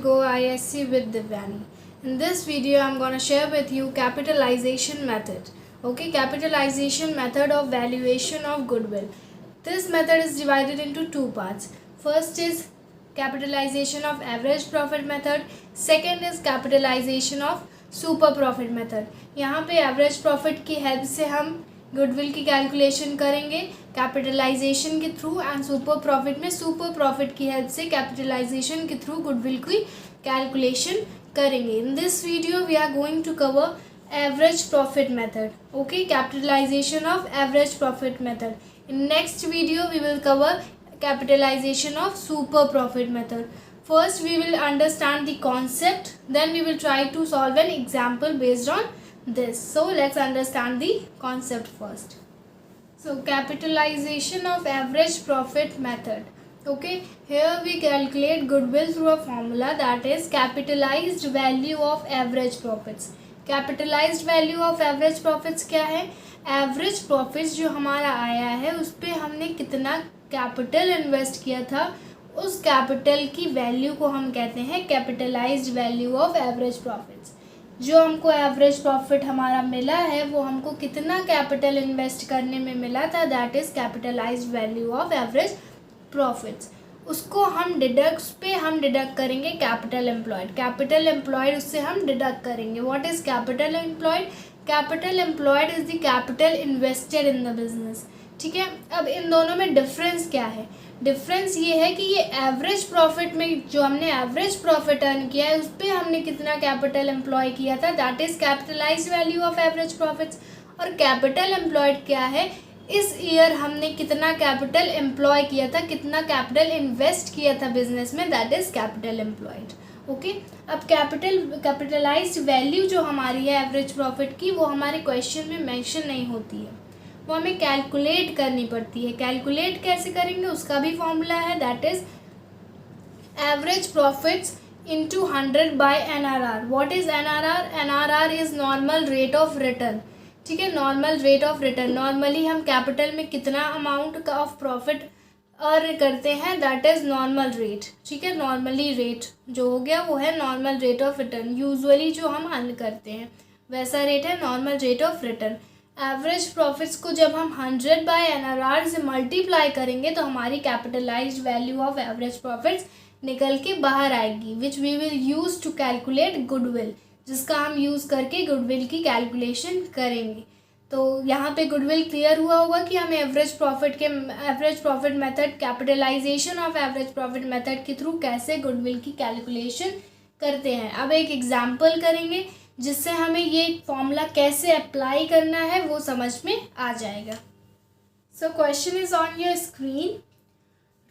Go ISC with Divyani. In this video, I'm going to share with you capitalization method. Okay, capitalization method of valuation of goodwill. This method is divided into two parts. First is capitalization of average profit method. Second is capitalization of super profit method. यहाँ पे average profit की help से हम goodwill की calculation करेंगे capitalization के through, and super profit में super profit की हेल्प से कैपिटलाइजेशन के थ्रू गुडविल की कैलकुलेशन करेंगे. In this video we are going to cover average profit method. Okay, capitalization of average profit method. In next video we will cover capitalization of super profit method. First we will understand the concept, then we will try to solve an example based on this. So let's understand the concept first. So capitalization of average profit method. Okay, here we calculate goodwill through a formula, that is capitalized value of average profits. Capitalised value of average profits क्या है? Average profits जो हमारा आया है उस पर हमने कितना कैपिटल इन्वेस्ट किया था, उस कैपिटल की वैल्यू को हम कहते हैं capitalised value of average profits. जो हमको एवरेज प्रॉफिट हमारा मिला है वो हमको कितना कैपिटल इन्वेस्ट करने में मिला था, that is capitalised value of average profits. उसको हम डिडक्ट करेंगे कैपिटल एम्प्लॉयड. कैपिटल एम्प्लॉयड उससे हम डिडक्ट करेंगे. What is capital employed? Capital employed is the capital invested in the business. ठीक है, अब इन दोनों में डिफरेंस क्या है? डिफरेंस ये है कि ये एवरेज प्रॉफिट में जो हमने एवरेज प्रॉफिट अर्न किया है उस पर हमने कितना कैपिटल एम्प्लॉय किया था, that is capitalised value of average profits. और कैपिटल एम्प्लॉयड क्या है? इस ईयर हमने कितना कैपिटल एम्प्लॉय किया था, कितना कैपिटल इन्वेस्ट किया था बिजनेस में, that is capital employed. Okay, अब कैपिटलाइज्ड वैल्यू जो हमारी है एवरेज प्रॉफिट की वो हमारे क्वेश्चन में मेंशन नहीं होती है, वो हमें कैलकुलेट करनी पड़ती है. कैलकुलेट कैसे करेंगे उसका भी फॉर्मूला है, that is average profits into 100 by NRR. What is NRR? NRR is normal rate of return. ठीक है, normal rate of return. Normally हम कैपिटल में कितना अमाउंट का ऑफ प्रॉफिट अर्न करते हैं, दैट इज़ नॉर्मल रेट. ठीक है, नॉर्मली रेट जो हो गया वो है normal rate of return. Usually जो हम अर्न करते हैं वैसा रेट है normal rate of return. Average profits को जब हम 100 बाय NRR से मल्टीप्लाई करेंगे तो हमारी capitalized value of average profits निकल के बाहर आएगी, which we will use to calculate goodwill, जिसका हम यूज़ करके गुडविल की कैलकुलेशन करेंगे. तो यहाँ पे गुडविल क्लियर हुआ होगा कि हम average profit method, capitalization of average profit method के थ्रू कैसे गुडविल की कैलकुलेशन करते हैं. अब एक एग्जाम्पल करेंगे जिससे हमें ये फॉर्मूला कैसे अप्लाई करना है वो समझ में आ जाएगा. So question is on your screen.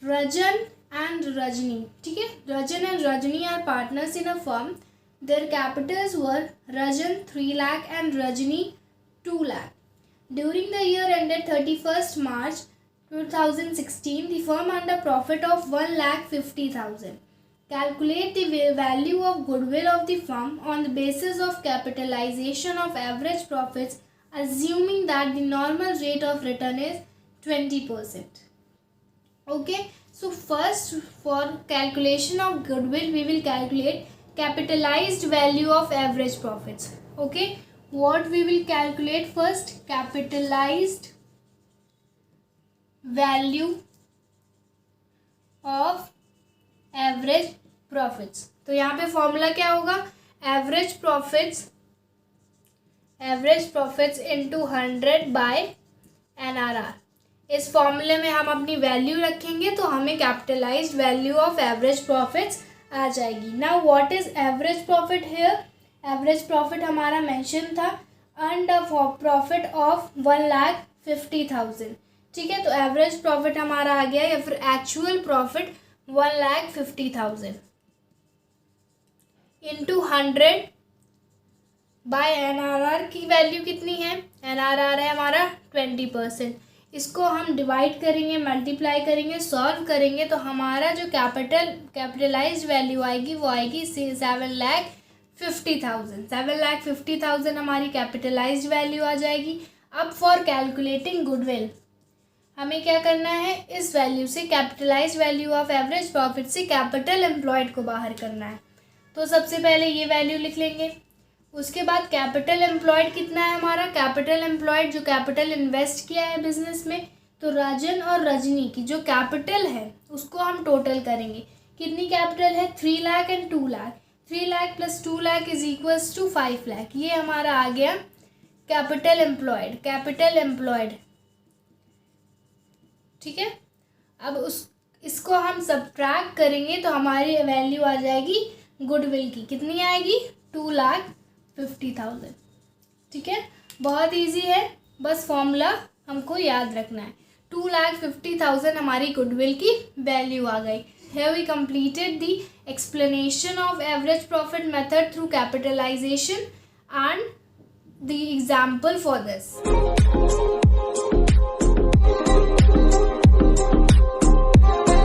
Rajan and Rajani. ठीक है, Rajan and Rajani are partners in a firm. Their capitals were Rajan 3 lakh and Rajani 2 lakh. During the year ended 31st March 2016, the firm earned a profit of 1,50,000. Calculate the value of goodwill of the firm on the basis of capitalization of average profits, assuming that the normal rate of return is 20%. Okay, so first for calculation of goodwill we will calculate capitalized value of average profits. Okay, what we will calculate first? Capitalized value of average profits. तो यहाँ पे formula क्या होगा? Average profits into 100 by NRR. इस फॉर्मूले में हम अपनी वैल्यू रखेंगे तो हमें capitalised value of average profits आ जाएगी. Now what is average profit here? Average profit हमारा मेंशन था अर्न्ड अ प्रॉफिट ऑफ 1,50,000. ठीक है, तो एवरेज प्रॉफिट हमारा आ गया या फिर actual profit 1,50,000 into 100 by NRR की वैल्यू कितनी है? NRR है हमारा 20%. इसको हम डिवाइड करेंगे, मल्टीप्लाई करेंगे, सॉल्व करेंगे तो हमारा जो कैपिटलाइज्ड वैल्यू आएगी वो आएगी 7,50,000. 7,50,000 हमारी कैपिटलाइज्ड वैल्यू आ जाएगी. अब फॉर कैलकुलेटिंग गुडविल हमें क्या करना है, इस वैल्यू से capitalised value of average profit से कैपिटल एम्प्लॉयड को बाहर करना है. तो सबसे पहले ये वैल्यू लिख लेंगे। उसके बाद कैपिटल एम्प्लॉयड कितना है हमारा, कैपिटल एम्प्लॉयड जो कैपिटल इन्वेस्ट किया है बिजनेस में, तो राजन और रजनी की जो कैपिटल है उसको हम टोटल करेंगे। कितनी कैपिटल है, 3 lakh and 2 lakh, 3 lakh plus 2 lakh is equals to 5 lakh. ये हमारा आ गया कैपिटल एम्प्लॉयड। ठीक है, अब इसको हम सब्ट्रैक्ट करेंगे तो हमारी वैल्यू आ जाएगी गुडविल की, कितनी आएगी, 2,50,000। ठीक है, बहुत इजी है, बस फॉर्मूला हमको याद रखना है। 2,50,000 हमारी गुडविल की वैल्यू आ गई। Here we completed the explanation of average profit method through capitalization and the example for this.